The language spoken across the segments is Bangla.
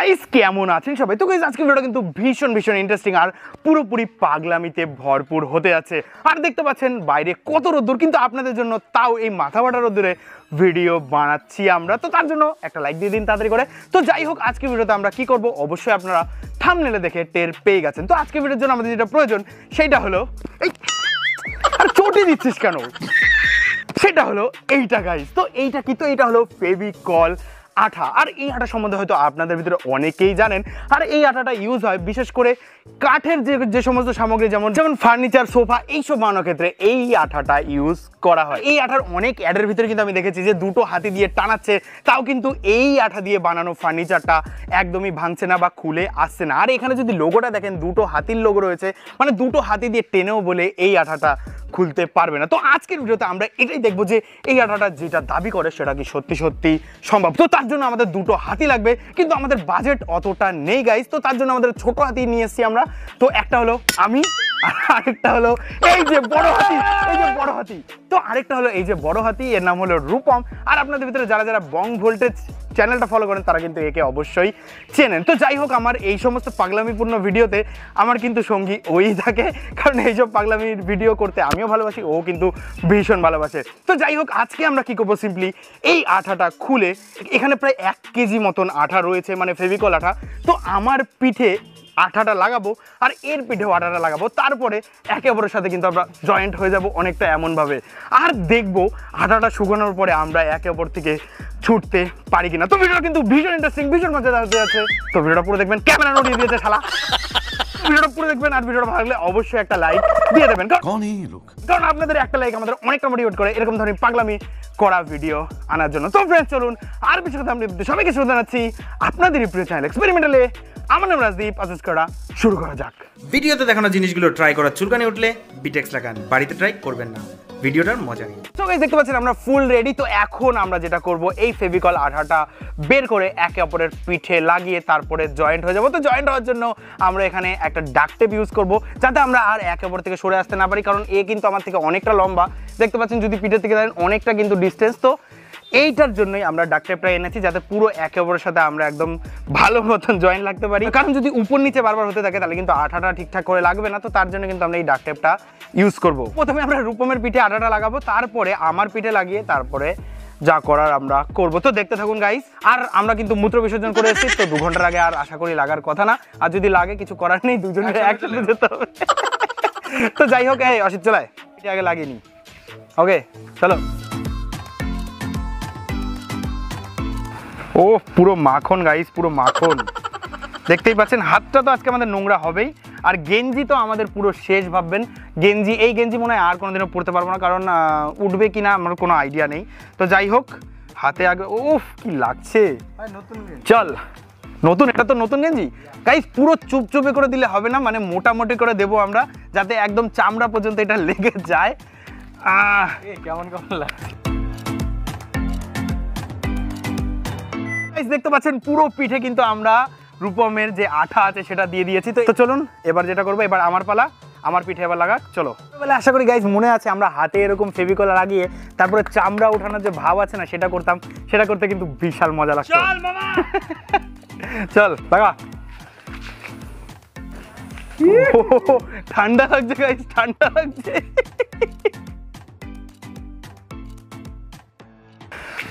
গাইস কেমন আছেন সবাই? তো গাইস আজকে ভিডিওটা কিন্তু ভীষণ ইন্টারেস্টিং আর পুরোপুরি পাগলামিতে ভরপুর হতে যাচ্ছে। আর দেখতে পাচ্ছেন বাইরে কত রোদ্দুর, কিন্তু আপনাদের জন্য তাও এই মাথা ফাটা রোদ্দুরে ভিডিও বানাচ্ছি আমরা। তো তার জন্য একটা লাইক দিয়ে দিন তাড়াতাড়ি করে। তো যাই হোক, আজকে ভিডিওতে আমরা কি করব অবশ্যই আপনারা থাম্বনেলে দেখে টের পেয়ে গেছেন। তো আজকে ভিডিওর জন্য আমাদের যেটা প্রয়োজন সেটা হলো এই, আর চটি দিচ্ছিস কেন, সেটা হলো এইটা গাইস। তো এইটা কি? তো এইটা হলো ফেভিকল আঠা। আর এই আঠা সম্বন্ধে হয়তো আপনাদের ভিতরে অনেকেই জানেন। আর এই আঠাটা ইউজ হয় বিশেষ করে কাঠের যে সমস্ত সামগ্রী যেমন ফার্নিচার, সোফা এইসব বানানোর ক্ষেত্রে এই আঠাটা ইউজ করা হয়। এই আঠার অনেক অ্যাডের ভিতরে কিন্তু আমি দেখেছি যে দুটো হাতি দিয়ে টানাচ্ছে, তাও কিন্তু এই আঠা দিয়ে বানানো ফার্নিচারটা একদমই ভাঙছে না বা খুলে আসছে না। আর এখানে যদি লোগোটা দেখেন, দুটো হাতির লোগো রয়েছে, মানে দুটো হাতি দিয়ে টেনেও বলে এই আঠাটা খুলতে পারবে না। তো আজকের ভিডিওতে আমরা এটাই দেখবো যে এই আঠাটা যেটা দাবি করে সেটা কি সত্যি সম্ভব। তো তার জন্য আমাদের দুটো হাতি লাগবে, কিন্তু আমাদের বাজেট অতটা নেই গাইস। তো তার জন্য আমাদের ছোট হাতি নিয়ে এসেছি আমরা। তো একটা হলো আমি, আর আরেকটা হলো এই যে বড় হাতি, তো আরেকটা হলো এই যে বড় হাতি, এর নাম হলো রূপম। আর আপনাদের ভিতরে যারা বং ভোল্টেজ চ্যানেলটা ফলো করেন তারা কিন্তু একে অবশ্যই চেনেন। তো যাই হোক, আমার এই সমস্ত পাগলামিপূর্ণ ভিডিওতে আমার কিন্তু সঙ্গী ওই থাকে, কারণ এইসব পাগলামির ভিডিও করতে আমিও ভালোবাসি, ও কিন্তু ভীষণ ভালোবাসে। তো যাই হোক, আজকে আমরা কি করবো, সিম্পলি এই আঠাটা খুলে, এখানে প্রায় 1 কেজি মতন আঠা রয়েছে, মানে ফেভিকল আঠা। তো আমার পিঠে আঠাটা লাগাবো আর এর পিঠেও আঠাটা লাগাবো, তারপরে একে অপরের সাথে কিন্তু আমরা জয়েন্ট হয়ে যাব অনেকটা এমনভাবে। আর দেখবো আঠাটা শুকানোর পরে আমরা একে অপর থেকে ছুটতে পারি কিনা। তো ভিডিওটা কিন্তু ভীষণ ইন্টারেস্টিং, ভীষণ মজাদার হতে যাচ্ছে। তো ভিডিওটা পুরো দেখবেন, ক্যামেরা নড়িয়ে দিয়েছে শালা। ভিডিওটা পুরো দেখবেন, আর ভিডিওটা ভালো লাগলে অবশ্যই একটা লাইক দিয়ে দেবেন, কারণ আপনাদের একটা লাইক আমাদের অনেকটা মোটিভেট করে এরকম ধরনের পাগলামি করা ভিডিও আনার জন্য। তো ফ্রেন্ডস, চলুন আর বেশি কথা আমি সবাইকে শুরু জানাচ্ছি আপনাদেরই প্রিয় চ্যানেল এক্সপেরিমেন্টালে। আমার নাম রাজদীপ, আজকে করা শুরু করা যাক। ভিডিওতে দেখানো জিনিসগুলো ট্রাই করার চুলকানি উঠলে বিটেক্স লাগান, বাড়িতে ট্রাই করবেন না, ভিডিওটার মজা নিন। সো গাইস, দেখতে পাচ্ছেন আমরা ফুল রেডি। তো এখন আমরা যেটা করব, এই ফেভিকল আঠাটা বের করে একে অপরের পিঠে লাগিয়ে তারপরে জয়েন্ট হয়ে যাব। তো জয়েন্ট হওয়ার জন্য আমরা এখানে একটা ডাক্ট টেপ ইউজ করব, যাতে আমরা আর একে অপর থেকে সরে আসতে না পারি, কারণ এ কিন্তু আমার থেকে অনেকটা লম্বা। দেখতে পাচ্ছেন যদি পিঠের থেকে দেখেন অনেকটা কিন্তু ডিস্টেন্স। তো এইটার জন্যই আমরা ডাক্ট টেপটা এনেছি, যাতে পুরো একে অপরের সাথে আমরা একদম ভালো মতন জয়েন্ট লাগতে পারি। কারণ যদি উপর নিচে বারবার হতে থাকে তাহলে কিন্তু আঠাটা ঠিকঠাক করে লাগবে না। তো তার জন্য কিন্তু আমরা এই ডাক্ট টেপটা ইউজ করব। প্রথমে আমরা রূপমের পিঠে আঠাটা লাগাবো, তারপরে আমার পিঠে লাগিয়ে তারপরে যা করার আমরা করব। তো দেখতে থাকুন গাইস। আর আমরা কিন্তু মূত্র বিসর্জন করে এসেছি, তো 2 ঘন্টার আগে আর আশা করি লাগার কথা না। আর যদি লাগে কিছু করার নেই, দুজনে একসাথে যেতে হবে। তো যাই হোক, এই অসিত চলায় পিঠে আগে লাগিয়ে নি। ওকে চলো। ও পুরো মাখন গাইস, পুরো মাখন। দেখতেই পাচ্ছেন হাতটা তো আজকে আমাদের নোংরা হবেই। আর গেঞ্জি তো আমাদের পুরো শেষ ভাববেন। এই গেঞ্জি মনে হয় আর কোনোদিনও পরতে পারবো না, কারণ উঠবে কিনা আমার কোনো আইডিয়া নেই। তো যাই হোক, হাতে আগে উফ কি লাগছে। চল নতুন, এটা তো নতুন গেঞ্জি গাইস। পুরো চুপচুপে করে দিলে হবে না, মানে মোটামুটি করে দেবো আমরা, যাতে একদম চামড়া পর্যন্ত এটা লেগে যায়। কেমন লাগছে দেখতে পাচ্ছেন, পুরো পিঠে কিন্তু আমরা রূপমের যে আঠা আছে সেটা দিয়ে দিয়েছি। তো চলুন এবার যেটা করবো, এবার আমার পালা, আমার পিঠে এবার লাগা। চলো। বলে আশা করি গাইজ মনে আছে আমরা হাতে এরকম ফেভিকল লাগিয়ে তারপরে চামড়া ওঠানোর যে ভাব আছে না, সেটা করতাম। সেটা করতে কিন্তু বিশাল মজা লাগতো। চল মামা, চল লাগা। ঠান্ডা লাগছে গাইজ, ঠান্ডা লাগছে।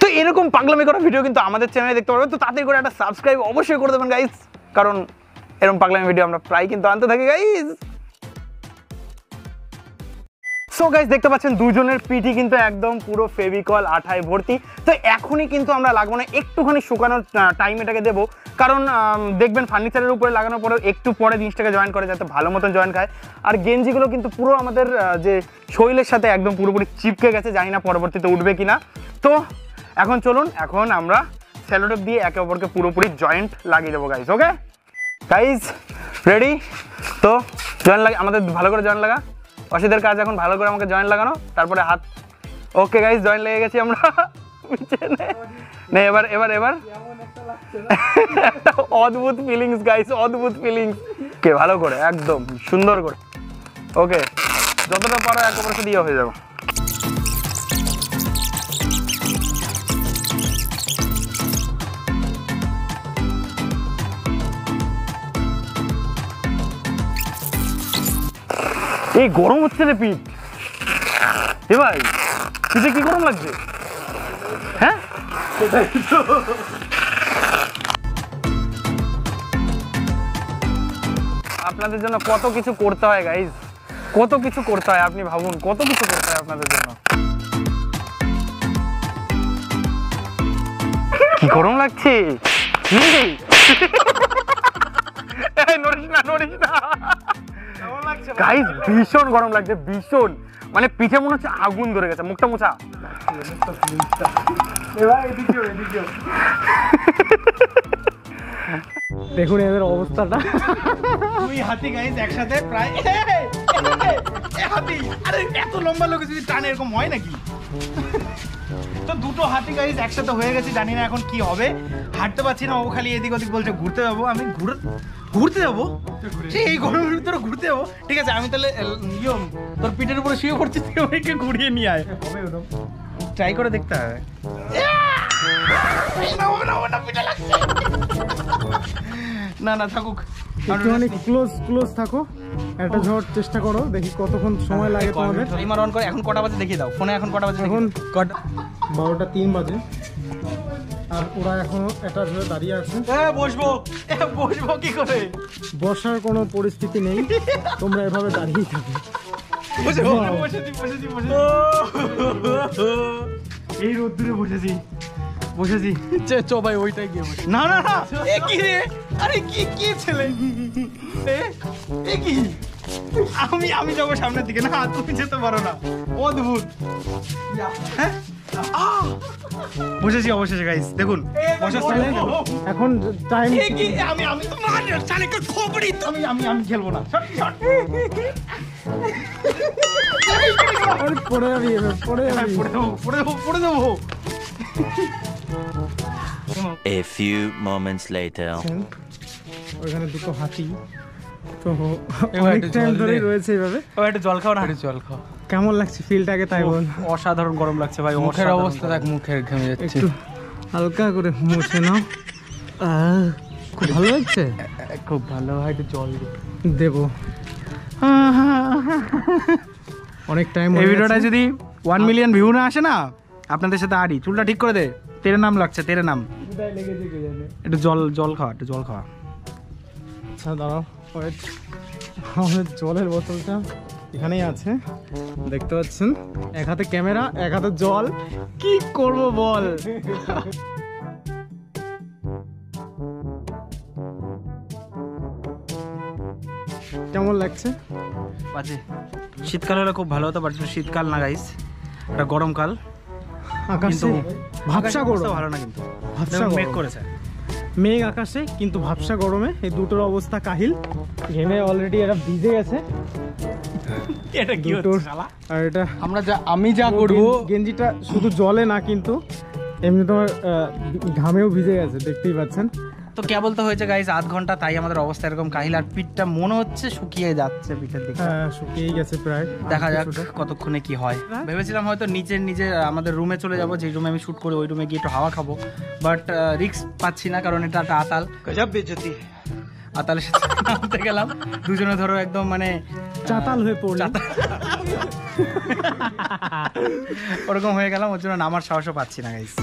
তো এরকম পাগলামি করা ভিডিও কিন্তু আমাদের চ্যানেলে দেখতে পারবেন। তো তাড়াতাড়ি করে একটা সাবস্ক্রাইব অবশ্যই করে দেবেন গাইস, কারণ এরকম পাগলামি ভিডিও আমরা প্রায় কিন্তু আনতে থাকি গাইস। সো গাইস, দেখতে পাচ্ছেন দুজনের পিঠি কিন্তু একদম পুরো ফেভিকল আঠায় ভর্তি। তো এখনই কিন্তু আমরা লাগবো না, একটুখানি শুকানোর টাইম এটাকে দেবো, কারণ দেখবেন ফার্নিচারের উপরে লাগানোর পরে একটু পরে জিনিসটাকে জয়েন করে, যাতে ভালো মতন জয়েন খায়। আর গেঞ্জিগুলো কিন্তু পুরো আমাদের যে শরীরের সাথে একদম পুরোপুরি চিপকে গেছে, জানি না পরবর্তীতে উঠবে কিনা। তো এখন চলুন, এখন আমরা সেলো টেপ দিয়ে একে অপরকে পুরোপুরি জয়েন্ট লাগিয়ে দেবো গাইস। Okay guys, ready? তো জয়েন্ট লাগে, আমাদের ভালো করে জয়েন্ট লাগা। অসিদের কাজ এখন ভালো করে আমাকে জয়েন্ট লাগানো, তারপরে হাত। ওকে গাইস, জয়েন্ট লেগে গেছি আমরা। এবার একটা অদ্ভুত ফিলিংস গাইস, অদ্ভুত ফিলিংস। কে ভালো করে একদম সুন্দর করে। ওকে, যতটা পারো একে অপরের সাথে দিয়ে হয়ে যাবো। এই গরম হচ্ছে রে পিঠ। এ ভাই পিঠে কি গরম লাগছে? হ্যাঁ আপনাদের জন্য কত কিছু করতে হয় গাইজ, কত কিছু করতে হয়, আপনি ভাবুন কত কিছু করতে হয় আপনাদের জন্য। কি গরম লাগছে গাইজ, ভীষণ গরম লাগছে, ভীষণ, মানে পিঠে মনে হচ্ছে আগুন ধরে গেছে। মুখটা মোছা। দেখুন এদের অবস্থাটা। দুই হাতি গাইস একসাথে প্রায় হাতি, আরে এত লম্বা লোক যদি টানে এরকম হয় নাকি? তো দুটো হাতি গাইস একসাথে হয়ে গেছে, জানি না এখন কি হবে, হাঁটতে পারছি না। ও খালি এদিক ওদিক বলছে ঘুরতে যাবো। আমি ঘুরতে যাবো, এই গরমের ভিতরে ঘুরতে যাবো? ঠিক আছে, আমি তাহলে তোর পিঠের উপরে শুয়ে পড়ছি, তুই আমাকে ঘুরিয়ে নিয়ে আয়। ট্রাই করে দেখতে হবে। না না থাকুক, একটুখানি ক্লোজ থাকো, একটা ঝড় চেষ্টা করো, দেখি কতক্ষণ সময় লাগে তোমাদের। টাইমার অন করে। এখন কটা বাজে দেখিয়ে দাও ফোনে, এখন কটা বাজে? এখন 12টা 3 বাজে, আর ওরা এখনো এটা ধরে দাঁড়িয়ে আছে। বসবো কি করে? বসার কোনো পরিস্থিতি নেই, তোমরা এভাবে দাঁড়িয়েই থাকো। এই রোদ্দুরে বসেছি। চ ভাই ওইটাই গিয়ে বসে। না না না, এ কি রে? আরে কি ছেলে, এ কি? আমি যাবো সামনের দিকে। না তুমি যেতে পারো না, অদ্ভুত। হ্যাঁ বসেছি অবশেষে গাইস, দেখুন এখন টাইম। আমি তো আমি খেলবো না। পড়ে যাবি, পড়ে দেবো। A few moments later. ওইখানে দুটো হাতি, তো অনেক টাইম ধরে রয়েছে এইভাবে। একটু জল খাও না। জল খাও। কেমন লাগছে ফিলটাকে তাই বল। অসাধারণ গরম লাগছে ভাই, মুখের অবস্থা দেখ, মুখের ঘেমে যাচ্ছে। একটু হালকা করে মুছে নাও। খুব ভালো লাগছে, খুব ভালো। হয় একটু জল দেবো। অনেক টাইম। এই ভিডিওটা যদি 1 মিলিয়ন ভিউ না আসে না, আপনাদের সাথে আড়ি চুলটা ঠিক করে দে। তেরে নাম লাগছে, তেরে নাম। একটু জল খাওয়া, একটু জল খাওয়া। আচ্ছা দাঁড়াও, ওয়েট। আমাদের জলের বোতলটা এখানেই আছে, দেখতে পাচ্ছেন। এক হাতে ক্যামেরা, এক হাতে জল, কি করব বল। কেমন লাগছে? বাজে। শীতকাল হলে খুব ভালো হতো, বাট শীতকাল না গাইস, এটা গরমকাল। আকাশে ভাবসা গরম, ভালো না কিন্তু ভাবসা মেঘ করেছে, মেঘ আকাশে, কিন্তু ভাবসা গরমে এই দুটোর অবস্থা কাহিল। ঘেমে অলরেডি এরা ভিজে গেছে। এটা কি হচ্ছে শালা? আর এটা আমি যা করবো, গেঞ্জিটা শুধু জলে না কিন্তু এমনি তোমার ঘামেও ভিজে গেছে, দেখতেই পাচ্ছেন। তো কেবল তো হয়েছে গাইস 8 ঘন্টা, তাই আমাদের অবস্থা এরকম কাহিল। আর পিঠটা মনে হচ্ছে শুকিয়ে যাচ্ছে, পিঠের দিকে। হ্যাঁ শুকিয়ে গেছে প্রায়। দেখা যাক কতক্ষণে কি হয়। ভেবেছিলাম হয়তো নিজে আমাদের রুমে চলে যাবো, যে রুমে আমি শুট করি, ওই রুমে গিয়ে একটু হাওয়া খাবো, বাট রিস্ক পাচ্ছি না, কারণ এটা একটা আতাল। গজব বেজতি। আতালের সাথে নামতে গেলাম, দুজনে ধরো একদম মানে চাতাল হয়ে পড়লাম, ওরকম হয়ে গেলাম। ওর জন্য নামার সাহসও পাচ্ছি না গাইস।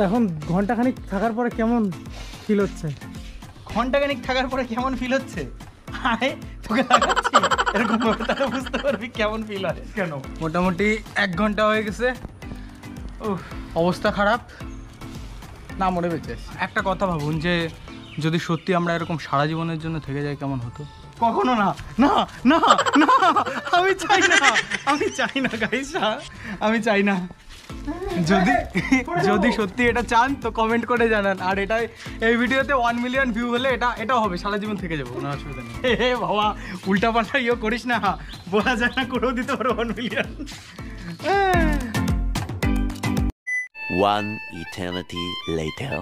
এখন ঘন্টাখানিক থাকার পরে কেমন ফিল হচ্ছে? ঘন্টাখানিক থাকার পরে কেমন ফিল হচ্ছে? আরে তোকে লাগাচ্ছি এরকম ভাবে, তাহলে বুঝতে পারবি কেমন ফিল হয়। কেন? মোটামুটি 1 ঘন্টা হয়ে গেছে, অবস্থা খারাপ না, মরে বেঁচে। একটা কথা ভাবুন, যে যদি সত্যি আমরা এরকম সারা জীবনের জন্য থেকে যাই কেমন হতো? কখনো না, না না না, আমি চাই না গাইস, আমি চাই না। যদি সত্যি এটা চান তো কমেন্ট করে জানান। আর এই ভিডিওতে 1 মিলিয়ন ভিউ হলে এটাও হবে, সারা জীবন থেকে যাবো, কোনো অসুবিধা নেই। হে বাবা, উল্টা পাল্টা করিস না, বলা যায় না, করেও দিতে পারো 1 million. One eternity later.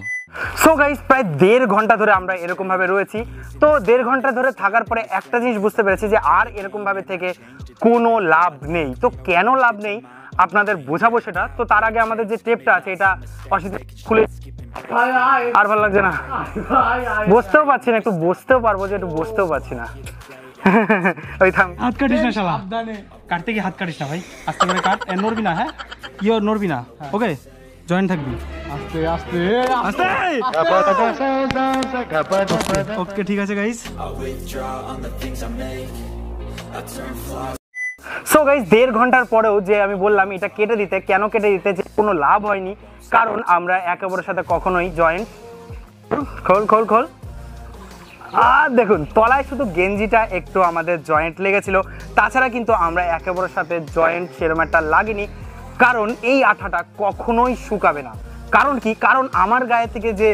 So guys প্রায় 1.5 ঘন্টা ধরে আমরা এরকমভাবে রয়েছি। তো 1.5 ঘন্টা ধরে থাকার পরে একটা জিনিস বুঝতে পেরেছি যে আর এরকমভাবে থেকে কোনো লাভ নেই। তো কেন লাভ নেই আপনাদের বোঝাবো সেটা। তো তার আগে আমাদের যে টেপটা আছে এটা অসিদ্ধ খুলে, আর ভালো লাগছে না, বসতেও পারছি না, একটু বসতেও পারবো যে একটু বসতেও পারছি না। ওই থাম, হাত কাটিস না শালা, কাটতে গিয়ে হাত কাটিস না ভাই, আস্তে করে কাট, নড়বি না, হ্যাঁ নড়বি না, ওকে জয়েন্ট থাকবি, আস্তে আস্তে আস্তে, ওকে ঠিক আছে গাইস। সো গাইস 1.5 ঘন্টার পরেও যে আমি বললাম এটা কেটে দিতে, কেন কেটে দিতে, যে কোনো লাভ হয়নি, কারণ আমরা একে অপরের সাথে কখনোই জয়েন্ট, খোল খোল খোল, আর দেখুন তলায় শুধু গেঞ্জিটা একটু আমাদের জয়েন্ট লেগেছিল, তাছাড়া কিন্তু আমরা একে অপরের সাথে জয়েন্ট সেরকম একটা লাগিনি, কারণ এই আঠাটা কখনোই শুকাবে না। কারণ কি, কারণ আমার গায়ে থেকে যে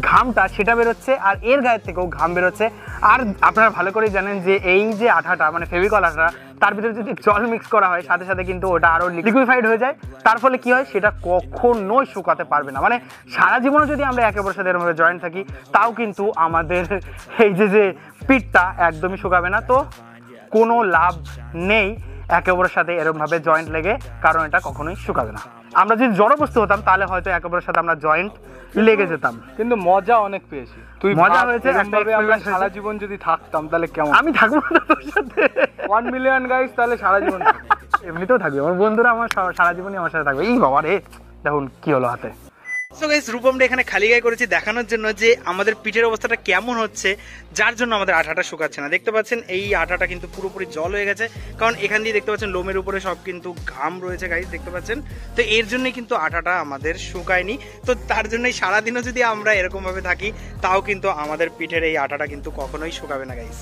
ঘামটা সেটা বেরোচ্ছে আর এর গায়ের থেকেও ঘাম বেরোচ্ছে। আর আপনারা ভালো করেই জানেন যে এই যে আঠাটা মানে ফেভিকল আঠাটা, তার ভিতরে যদি জল মিক্স করা হয় সাথে সাথে কিন্তু ওটা আরও লিকুইফাইড হয়ে যায়, তার ফলে কি হয় সেটা কখনোই শুকাতে পারবে না। মানে সারা জীবনে যদি আমরা একে অপরের সাথে এরকমভাবে জয়েন্ট থাকি তাও কিন্তু আমাদের এই যে পিঠটা একদমই শুকাবে না। তো কোনো লাভ নেই একে অপরের সাথে এরকমভাবে জয়েন্ট লেগে, কারণ এটা কখনোই শুকাবে না। আমরা যদি জড়বস্তু হতাম তাহলে হয়তো একে অপরের সাথে আমরা জয়েন্ট লেগে যেতাম। কিন্তু মজা অনেক পেয়েছি, তুই মজা হয়েছে, একটা আমরা experience সারা হয়েছে। জীবন যদি থাকতাম তাহলে কেমন? আমি থাকবো না তোর সাথে, 1 মিলিয়ন গাইস, তাহলে সারা জীবন এমনিতেও থাকবে, আমার বন্ধুরা আমার সারা জীবনই আমার সাথে থাকবে। এই বাবা রে, দেখুন কি হলো হাতে। সো গাইস রূপমটা এখানে খালি গায়ে করেছি দেখানোর জন্য যে আমাদের পিঠের অবস্থাটা কেমন হচ্ছে, যার জন্য আমাদের আঠাটা শুকাচ্ছে না। দেখতে পাচ্ছেন এই আঠাটা কিন্তু পুরোপুরি জল হয়ে গেছে, কারণ এখান দিয়ে দেখতে পাচ্ছেন লোমের উপরে সব কিন্তু ঘাম রয়েছে গাইস, দেখতে পাচ্ছেন। তো এর জন্যই কিন্তু আঠাটা আমাদের শুকায়নি। তো তার জন্যই সারাদিনও যদি আমরা এরকমভাবে থাকি তাও কিন্তু আমাদের পিঠের এই আঠাটা কিন্তু কখনোই শুকাবে না গাইস।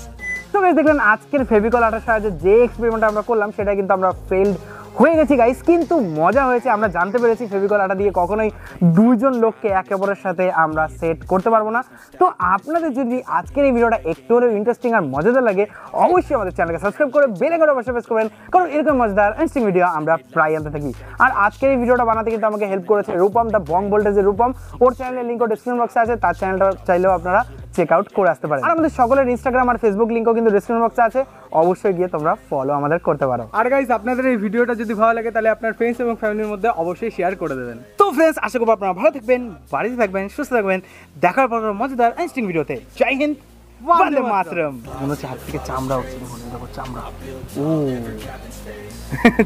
তো গাইস দেখলেন আজকের ফেভিকল আঠার সাহায্যে যে এক্সপেরিমেন্ট আমরা করলাম সেটা কিন্তু আমরা ফেইল্ড হয়ে গেছি গাইস, কিন্তু মজা হয়েছে। আমরা জানতে পেরেছি ফেভিকল আঠা দিয়ে কখনোই 2 জন লোককে একে অপরের সাথে আমরা সেট করতে পারবো না। তো আপনাদের যদি আজকের এই ভিডিওটা একটু হলেও ইন্টারেস্টিং আর মজাদার লাগে, অবশ্যই আমাদের চ্যানেলকে সাবস্ক্রাইব করে বেল আইকনটা অবশ্যই প্রেস করবেন, কারণ এরকম মজাদার ইন্টারেস্টিং ভিডিও আমরা প্রায় আনতে থাকি। আর আজকের এই ভিডিওটা বানাতে কিন্তু আমাকে হেল্প করেছে রূপম, দা বং ভোল্টেজের রূপম। ওর চ্যানেলের লিঙ্কও ডেসক্রিপশন বক্সে আছে, তার চ্যানেলটা চাইলেও আপনারা চেক আউট করে আসতে পারেন। আর আমাদের সকলের ইনস্টাগ্রাম আর ফেসবুক লিঙ্কও কিন্তু ডেসক্রিপশন বক্সে আছে, অবশ্যই গিয়ে তোমরা ফলো আমাদের করতে পারো। আর গাইস আপনাদের এই ভিডিওটা যদি ভালো লাগে তাহলে আপনার ফ্রেন্ডস এবং ফ্যামিলির মধ্যে অবশ্যই শেয়ার করে দেবেন। তো ফ্রেন্ডস, আশা করবো আপনারা ভালো থাকবেন, বাড়িতে থাকবেন, সুস্থ থাকবেন। দেখার পর মজাদার ইন্টারেস্টিং ভিডিওতে। জয় হিন্দ, বন্দে মাতরম। মনে হচ্ছে হাত থেকে চামড়া উঠছে, দেখুন দেখো চামড়া, ও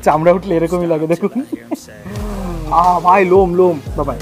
চামড়া উঠলে এরকমই লাগে দেখুন। ভাই লোম লোম, বাবাই।